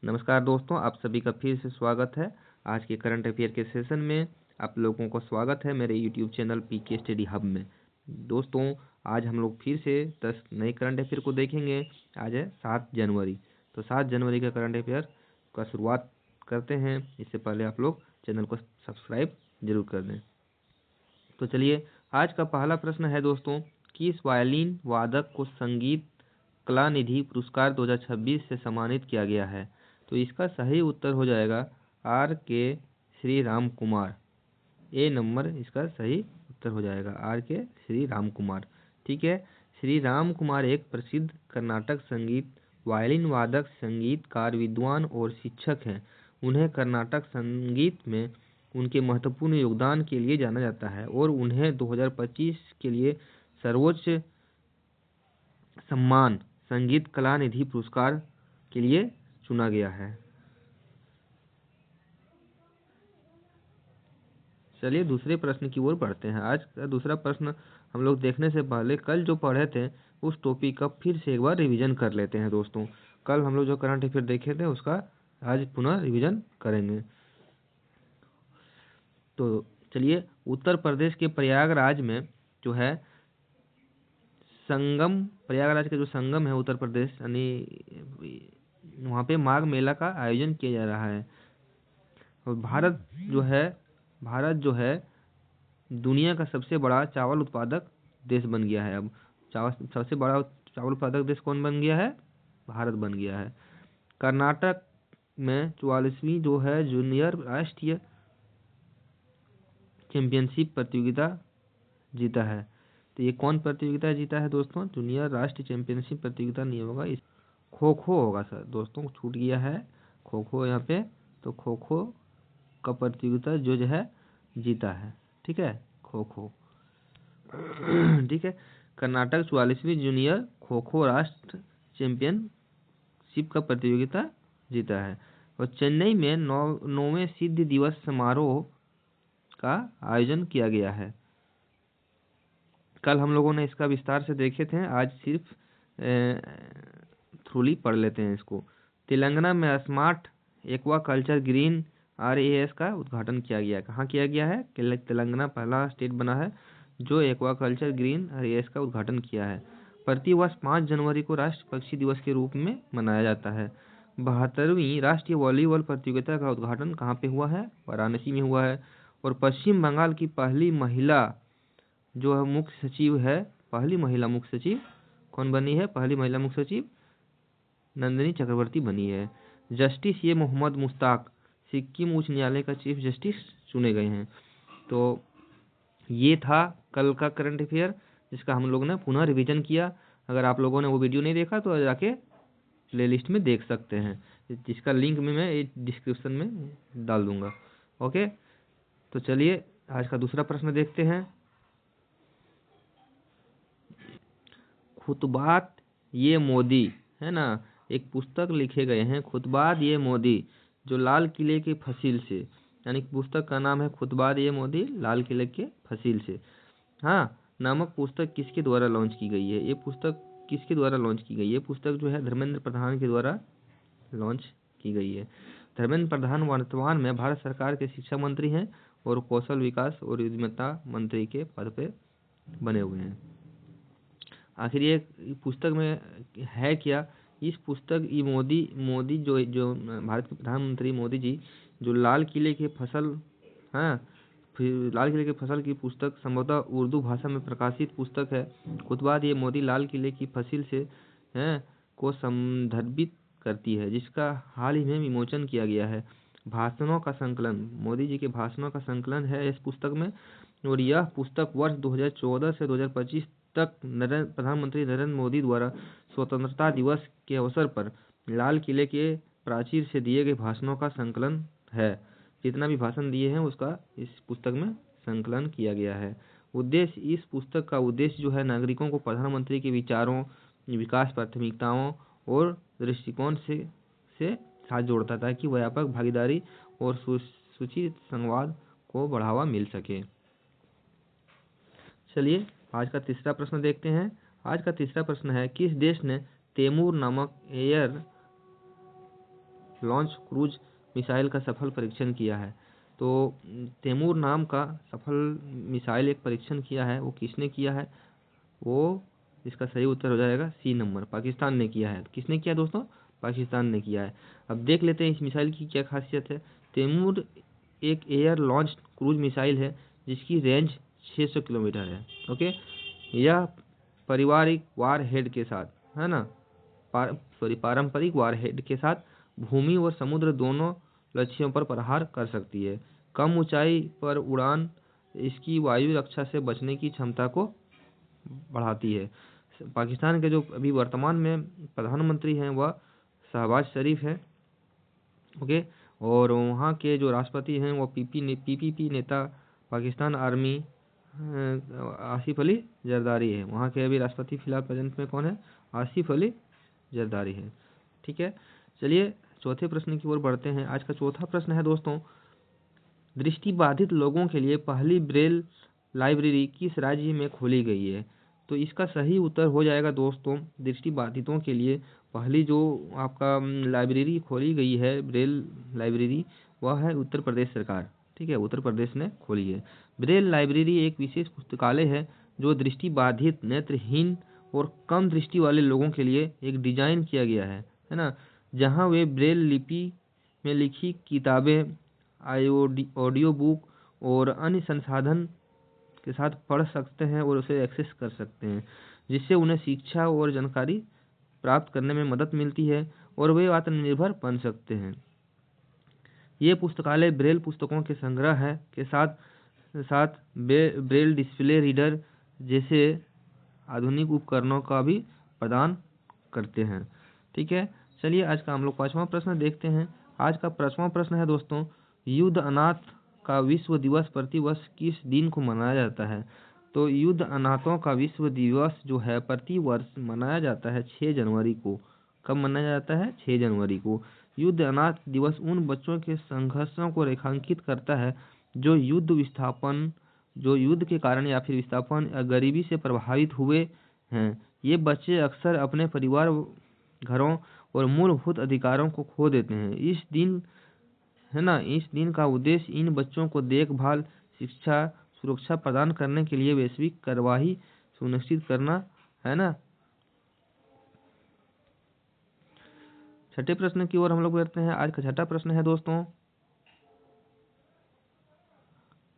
नमस्कार दोस्तों, आप सभी का फिर से स्वागत है। आज के करंट अफेयर के सेशन में आप लोगों को स्वागत है मेरे YouTube channel PK study hub में। दोस्तों, आज हम लोग फिर से 10 नए करंट अफेयर को देखेंगे। आज है 7 जनवरी। तो 7 जनवरी का करंट अफेयर का शुरुआत करते हैं। इससे पहले आप लोग चैनल को सब्सक्राइब जरूर कर दें। तो चलिए, आज का पहला प्रश्न है दोस्तों, किस वायलिन वादक को संगीत कला निधि पुरस्कार 2026 से सम्मानित किया गया है? तो इसका सही उत्तर हो जाएगा आर के श्री राम कुमार। ए नंबर इसका सही उत्तर हो जाएगा, आर के श्री राम कुमार। ठीक है, श्री राम कुमार एक प्रसिद्ध कर्नाटक संगीत वायलिन वादक, संगीतकार, विद्वान और शिक्षक हैं। उन्हें कर्नाटक संगीत में उनके महत्वपूर्ण योगदान के लिए जाना जाता है और उन्हें 2025 के लिए सर्वोच्च सम्मान संगीत कला निधि पुरस्कार के लिए चुना गया है। चलिए दूसरे प्रश्न की ओर बढ़ते हैं। आज का दूसरा प्रश्न हम लोग देखने से पहले कल जो पढ़े थे उस टॉपिक का फिर से एक बार रिवीजन कर लेते हैं दोस्तों। कल हम लोग जो करंट अफेयर देखे थे उसका आज पुनः रिवीजन करेंगे। तो चलिए, उत्तर प्रदेश के प्रयागराज में जो है संगम, प्रयागराज का जो संगम है उत्तर प्रदेश, यानी वहाँ पे माघ मेला का आयोजन किया जा रहा है। और भारत जो है दुनिया का सबसे बड़ा चावल उत्पादक देश बन गया है। अब सबसे बड़ा चावल उत्पादक देश कौन बन गया है? भारत बन गया है। कर्नाटक में 44वीं जो है जूनियर राष्ट्रीय चैंपियनशिप प्रतियोगिता जीता है। तो ये कौन प्रतियोगिता जीता है दोस्तों? जूनियर राष्ट्रीय चैंपियनशिप प्रतियोगिता नहीं होगा, इस खो खो होगा सर दोस्तों, छूट गया है खो खो यहाँ पे। तो खो खो का प्रतियोगिता जो है जीता है। ठीक है, खो खो। ठीक है, कर्नाटक 44वीं जूनियर खो खो राष्ट्र चैंपियनशिप का प्रतियोगिता जीता है। और चेन्नई में 9वें सिद्ध दिवस समारोह का आयोजन किया गया है। कल हम लोगों ने इसका विस्तार से देखे थे, आज सिर्फ थ्रूली पढ़ लेते हैं इसको। तेलंगाना में smart aqua culture green RAS का उद्घाटन किया गया है। कहाँ किया गया है? तेलंगाना पहला स्टेट बना है जो एक्वा कल्चर ग्रीन RAS का उद्घाटन किया है। प्रतिवर्ष 5 जनवरी को राष्ट्रीय पक्षी दिवस के रूप में मनाया जाता है। 72वीं राष्ट्रीय वॉलीबॉल प्रतियोगिता का उद्घाटन कहाँ पे हुआ है? वाराणसी में हुआ है। और पश्चिम बंगाल की पहली महिला जो है मुख्य सचिव है, पहली महिला मुख्य सचिव कौन बनी है? पहली महिला मुख्य सचिव नंदिनी चक्रवर्ती बनी है। जस्टिस ये मोहम्मद मुश्ताक सिक्किम उच्च न्यायालय का चीफ जस्टिस चुने गए हैं। तो ये था कल का करंट अफेयर जिसका हम लोगों ने पुनः रिवीजन किया। अगर आप लोगों ने वो वीडियो नहीं देखा तो जाके प्लेलिस्ट में देख सकते हैं, जिसका लिंक में मैं डिस्क्रिप्शन में डाल दूंगा। ओके, तो चलिए आज का दूसरा प्रश्न देखते हैं। खुतबात ये मोदी है ना, एक पुस्तक लिखे गए हैं खुतबात ये मोदी जो लाल किले के फसील से, यानी पुस्तक का नाम है खुतबात ये मोदी लाल किले के फसील से, हाँ, नामक पुस्तक किसके द्वारा लॉन्च की गई है? ये पुस्तक किसके द्वारा लॉन्च की गई है? पुस्तक जो है धर्मेंद्र प्रधान के द्वारा लॉन्च की गई है। धर्मेंद्र प्रधान वर्तमान में भारत सरकार के शिक्षा मंत्री हैं और कौशल विकास और उद्यमिता मंत्री के पद पे बने हुए हैं। आखिर ये पुस्तक में है क्या? इस पुस्तक ये मोदी जो भारत के प्रधानमंत्री मोदी जी जो लाल किले के फसल, हाँ, फिर लाल किले के फसल की पुस्तक संभवतः उर्दू भाषा में प्रकाशित पुस्तक है। खुतबात ये मोदी लाल किले की फसील से हैं को संदर्भित करती है, जिसका हाल ही में विमोचन किया गया है। भाषणों का संकलन, मोदी जी के भाषणों का संकलन है इस पुस्तक में। और यह पुस्तक वर्ष 2014 से 2025 तक प्रधानमंत्री नरेंद्र मोदी द्वारा स्वतंत्रता दिवस के अवसर पर लाल किले के प्राचीर से दिए गए भाषणों का संकलन है। जितना भी भाषण दिए हैं उसका इस पुस्तक में संकलन किया गया है। उद्देश्य, इस पुस्तक का उद्देश्य जो है नागरिकों को प्रधानमंत्री के विचारों, विकास प्राथमिकताओं और दृष्टिकोण से साथ जोड़ता था कि व्यापक भागीदारी और सूचित संवाद को बढ़ावा मिल सके। चलिए आज का तीसरा प्रश्न देखते हैं। आज का तीसरा प्रश्न है, किस देश ने तैमूर नामक एयर लॉन्च क्रूज मिसाइल का सफल परीक्षण किया है। तो तैमूर नाम का सफल मिसाइल एक परीक्षण किया है, वो किसने किया है? वो इसका सही उत्तर हो जाएगा सी नंबर, पाकिस्तान ने किया है। किसने किया दोस्तों? पाकिस्तान ने किया है। अब देख लेते हैं इस मिसाइल की क्या खासियत है। तैमूर एक एयर लॉन्च क्रूज मिसाइल है जिसकी रेंज 600 किलोमीटर है। ओके, यह पारिवारिक वार हेड के साथ, है ना, पारंपरिक वार हेड के साथ भूमि और समुद्र दोनों लक्ष्यों पर प्रहार कर सकती है। कम ऊंचाई पर उड़ान इसकी वायु रक्षा से बचने की क्षमता को बढ़ाती है। पाकिस्तान के जो अभी वर्तमान में प्रधानमंत्री हैं वह शहबाज शरीफ है। ओके, और वहाँ के जो राष्ट्रपति हैं वो पीपीपी नेता पाकिस्तान आर्मी आसिफ अली जरदारी है। वहाँ के अभी राष्ट्रपति फिलहाल प्रेजेंट में कौन है? आसिफ अली जरदारी है। ठीक है, चलिए चौथे प्रश्न की ओर बढ़ते हैं। आज का चौथा प्रश्न है दोस्तों, दृष्टिबाधित लोगों के लिए पहली ब्रेल लाइब्रेरी किस राज्य में खोली गई है? तो इसका सही उत्तर हो जाएगा दोस्तों, दृष्टिबाधितों के लिए पहली जो आपका लाइब्रेरी खोली गई है ब्रेल लाइब्रेरी, वह है उत्तर प्रदेश सरकार। ठीक है, उत्तर प्रदेश ने खोली है। ब्रेल लाइब्रेरी एक विशेष पुस्तकालय है जो दृष्टिबाधित, नेत्रहीन और कम दृष्टि वाले लोगों के लिए एक डिजाइन किया गया है ना, जहां वे ब्रेल लिपि में लिखी किताबें, ऑडियो बुक और अन्य संसाधन के साथ पढ़ सकते हैं और उसे एक्सेस कर सकते हैं, जिससे उन्हें शिक्षा और जानकारी प्राप्त करने में मदद मिलती है और वे आत्मनिर्भर बन सकते हैं। ये पुस्तकालय ब्रेल पुस्तकों के संग्रह है के साथ साथ ब्रेल डिस्प्ले रीडर जैसे आधुनिक उपकरणों का भी प्रदान करते हैं। ठीक है, चलिए आज का हम लोग पांचवा प्रश्न देखते हैं। आज का पांचवा प्रश्न है दोस्तों, युद्ध अनाथ का विश्व दिवस प्रतिवर्ष किस दिन को मनाया जाता है? तो युद्ध अनाथों का विश्व दिवस जो है प्रतिवर्ष मनाया जाता है 6 जनवरी को। कब मनाया जाता है? 6 जनवरी को। युद्ध अनाथ दिवस उन बच्चों के संघर्षों को रेखांकित करता है जो युद्ध के कारण या फिर विस्थापन या गरीबी से प्रभावित हुए हैं। ये बच्चे अक्सर अपने परिवार, घरों और मूलभूत अधिकारों को खो देते हैं। इस दिन का उद्देश्य इन बच्चों को देखभाल, शिक्षा, सुरक्षा प्रदान करने के लिए वैश्विक कार्यवाही सुनिश्चित करना है ना। छठे प्रश्न की ओर हम लोग बढ़ते हैं। आज का छठा प्रश्न है दोस्तों,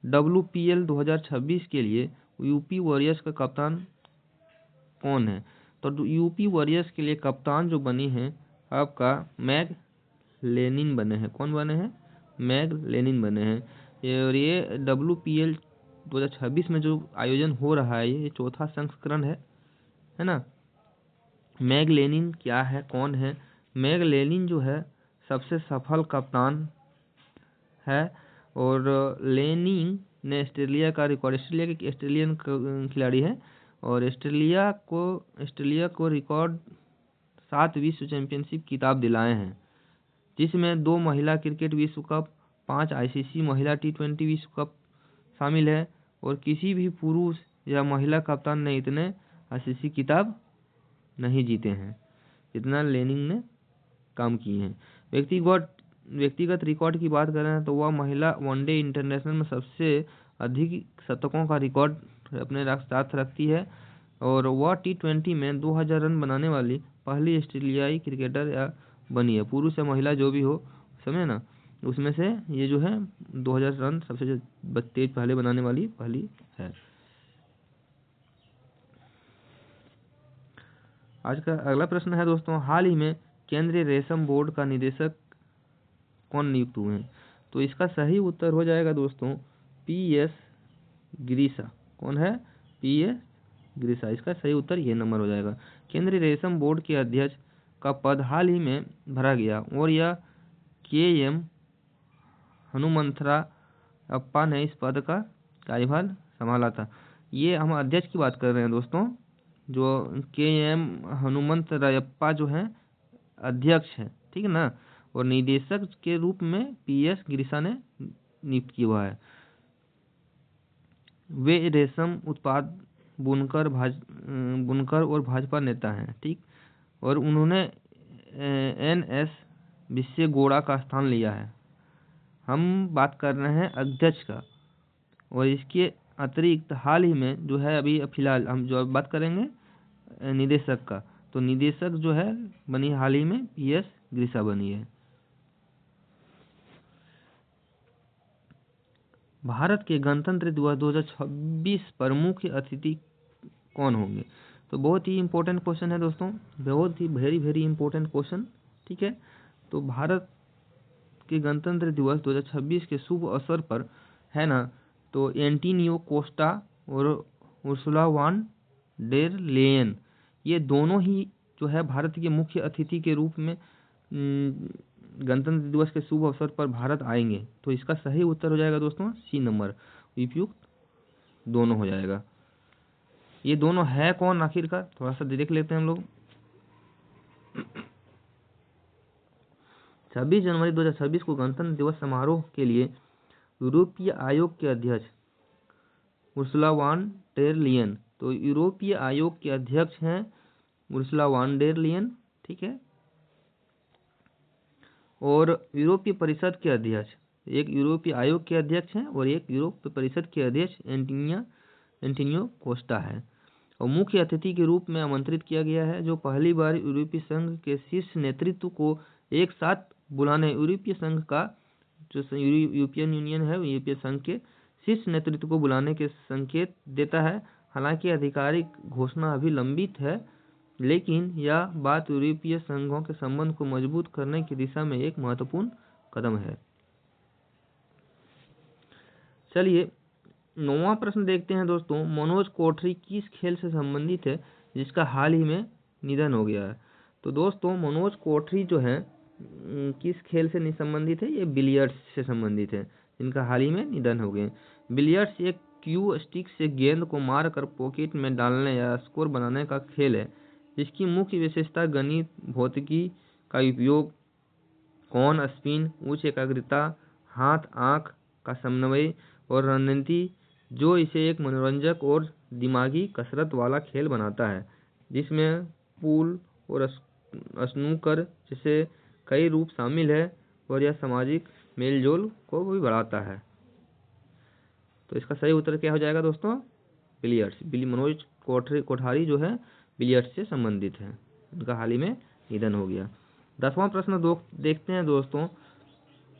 WPL 2026 के लिए यूपी वॉरियर्स का कप्तान कौन है? तो यूपी वॉरियर्स के लिए कप्तान जो बनी है आपका मैग लेनिन बने हैं। कौन बने हैं? मैग लेनिन बने हैं। और ये WPL 2026 में जो आयोजन हो रहा है ये चौथा संस्करण है ना। मैग लेनिन क्या है, कौन है? मैग लेनिन जो है सबसे सफल कप्तान है और लेनिन ने ऑस्ट्रेलिया का रिकॉर्ड, ऑस्ट्रेलिया के ऑस्ट्रेलियन खिलाड़ी है और ऑस्ट्रेलिया को रिकॉर्ड 7 विश्व चैंपियनशिप खिताब दिलाए हैं, जिसमें 2 महिला क्रिकेट विश्व कप, 5 ICC महिला T20 विश्व कप शामिल है और किसी भी पुरुष या महिला कप्तान ने इतने ICC खिताब नहीं जीते हैं जितना लेनिन ने काम किए हैं। व्यक्तिगत रिकॉर्ड की बात करें तो वह महिला वनडे इंटरनेशनल में सबसे अधिक शतकों का रिकॉर्ड अपने साथ रखती है और वह T20 में 2000 रन बनाने वाली पहली ऑस्ट्रेलियाई क्रिकेटर या बनी है। पुरुष या महिला जो भी हो, समझे ना, उसमें से ये जो है 2000 रन सबसे तेज पहले बनाने वाली पहली है। आज का अगला प्रश्न है दोस्तों, हाल ही में केंद्रीय रेशम बोर्ड का निदेशक कौन नियुक्त हुए हैं? तो इसका सही उत्तर हो जाएगा दोस्तों PS गिरीशा। कौन है? PS गिरीशा। इसका सही उत्तर ये नंबर हो जाएगा। केंद्रीय रेशम बोर्ड के अध्यक्ष का पद हाल ही में भरा गया और यह KM हनुमंथरायप्पा ने इस पद का कार्यभार संभाला था। ये हम अध्यक्ष की बात कर रहे हैं दोस्तों, जो KM हनुमंथरायप्पा जो है अध्यक्ष है, ठीक है ना, और निदेशक के रूप में PS गिरीशा ने नियुक्त किया हुआ है। वे रेशम उत्पाद बुनकर और भाजपा नेता हैं, ठीक, और उन्होंने विश्वेगौड़ा का स्थान लिया है। हम बात कर रहे हैं अध्यक्ष का, और इसके अतिरिक्त हाल ही में जो है अभी फिलहाल हम जो बात करेंगे निदेशक का, तो निदेशक जो है बनी हाल ही में PS ग्रीसा बनी है। भारत के गणतंत्र दिवस 2026 पर मुख्य अतिथि कौन होंगे? तो बहुत ही इंपॉर्टेंट क्वेश्चन है दोस्तों, बहुत ही वेरी इंपॉर्टेंट क्वेश्चन। ठीक है, तो भारत के गणतंत्र दिवस 2026 के शुभ अवसर पर है ना, तो एंटोनियो कोस्टा और उर्सुला वॉन डेर लेयन, ये दोनों ही जो है भारत के मुख्य अतिथि के रूप में गणतंत्र दिवस के शुभ अवसर पर भारत आएंगे। तो इसका सही उत्तर हो जाएगा दोस्तों C नंबर, उपयुक्त दोनों हो जाएगा। ये दोनों है कौन आखिरकार, थोड़ा सा देख लेते हैं हम लोग। 26 जनवरी 2026 को गणतंत्र दिवस समारोह के लिए यूरोपीय आयोग के अध्यक्ष उर्सुला वॉन डेर लेयन, तो यूरोपीय आयोग के अध्यक्ष हैं उर्सुला वॉन डेर लेयन। ठीक है, और यूरोपीय परिषद के अध्यक्ष, एक यूरोपीय आयोग के अध्यक्ष हैं और एक यूरोपीय परिषद के अध्यक्ष एंटोनियो कोस्टा है। और मुख्य अतिथि के रूप में आमंत्रित किया गया है, जो पहली बार यूरोपीय संघ के शीर्ष नेतृत्व को एक साथ बुलाने, यूरोपीय संघ का जो यूरोपियन यूनियन है, यूरोपीय संघ के शीर्ष नेतृत्व को बुलाने के संकेत देता है। हालांकि आधिकारिक घोषणा अभी लंबित है, लेकिन यह बात यूरोपीय संघों के संबंध को मजबूत करने की दिशा में एक महत्वपूर्ण कदम है। चलिए 9वां प्रश्न देखते हैं दोस्तों। मनोज कोठरी किस खेल से संबंधित है जिसका हाल ही में निधन हो गया है? तो दोस्तों मनोज कोठरी जो है किस खेल से संबंधित है? ये बिलियर्ड्स से संबंधित है, जिनका हाल ही में निधन हो गए। बिलियर्ड्स एक क्यू स्टिक से गेंद को मारकर पॉकेट में डालने या स्कोर बनाने का खेल है, जिसकी मुख्य विशेषता गणित, भौतिकी का उपयोग, कौन स्पिन, उच्च एकाग्रता, हाथ आंख का समन्वय और रणनीति, जो इसे एक मनोरंजक और दिमागी कसरत वाला खेल बनाता है, जिसमें पूल और स्नूकर जैसे कई रूप शामिल है, और यह सामाजिक मेलजोल को भी बढ़ाता है। तो इसका सही उत्तर क्या हो जाएगा दोस्तों? बिलियर्ड्स। मनोज कोठारी जो है बिलियर्ड्स से संबंधित है, उनका हाल ही में निधन हो गया। 10वां प्रश्न देखते हैं दोस्तों।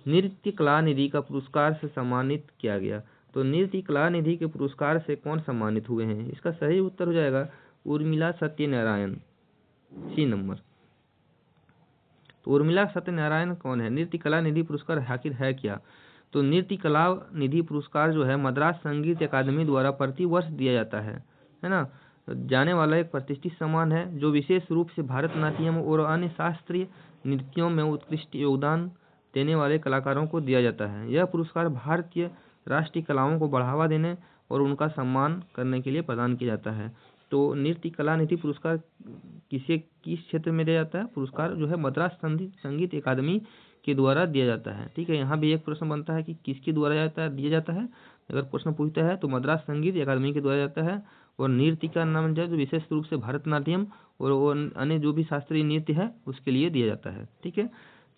नृत्य कला निधि का पुरस्कार से सम्मानित किया गया। तो नृत्य कला निधि के पुरस्कार से कौन सम्मानित हुए हैं? इसका सही उत्तर हो जाएगा उर्मिला सत्यनारायण, C नंबर। तो उर्मिला सत्यनारायण कौन है? नृत्य कला निधि पुरस्कार आखिर है क्या? तो नृत्य कला निधि पुरस्कार जो है मद्रास संगीत अकादमी द्वारा प्रति वर्ष दिया जाता है ना, जाने वाला एक प्रतिष्ठित सम्मान है, जो विशेष रूप से भरतनाट्यम और अन्य शास्त्रीय नृत्यों में उत्कृष्ट योगदान देने वाले कलाकारों को दिया जाता है। यह पुरस्कार भारतीय राष्ट्रीय कलाओं को बढ़ावा देने और उनका सम्मान करने के लिए प्रदान किया जाता है। तो नृत्य कला निधि पुरस्कार किस क्षेत्र में दिया जाता है? पुरस्कार जो है मद्रास संगीत अकादमी के द्वारा दिया जाता है। ठीक है, यहाँ भी एक प्रश्न बनता है कि किसके द्वारा दिया जाता है। अगर प्रश्न पूछता है तो मद्रास संगीत अकादमी के द्वारा जाता है, और नृत्य का नाम जो विशेष रूप से भरतनाट्यम और अन्य जो भी शास्त्रीय नृत्य है उसके लिए दिया जाता है। ठीक है,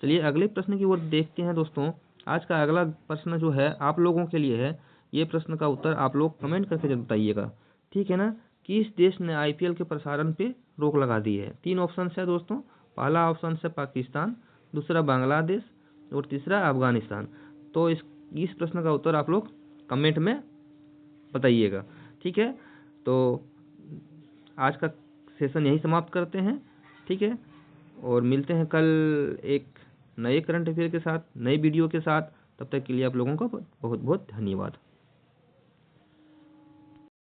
चलिए अगले प्रश्न की ओर देखते हैं दोस्तों। आज का अगला प्रश्न जो है आप लोगों के लिए है। ये प्रश्न का उत्तर आप लोग कमेंट करके जरूर बताइएगा, ठीक है ना। किस देश ने IPL के प्रसारण पे रोक लगा दी है? 3 ऑप्शन है दोस्तों। पहला ऑप्शन है पाकिस्तान, दूसरा बांग्लादेश और तीसरा अफगानिस्तान। तो इस प्रश्न का उत्तर आप लोग कमेंट में बताइएगा, ठीक है। तो आज का सेशन यही समाप्त करते हैं, ठीक है, और मिलते हैं कल एक नए करंट अफेयर के साथ, नई वीडियो के साथ। तब तक के लिए आप लोगों का बहुत बहुत धन्यवाद।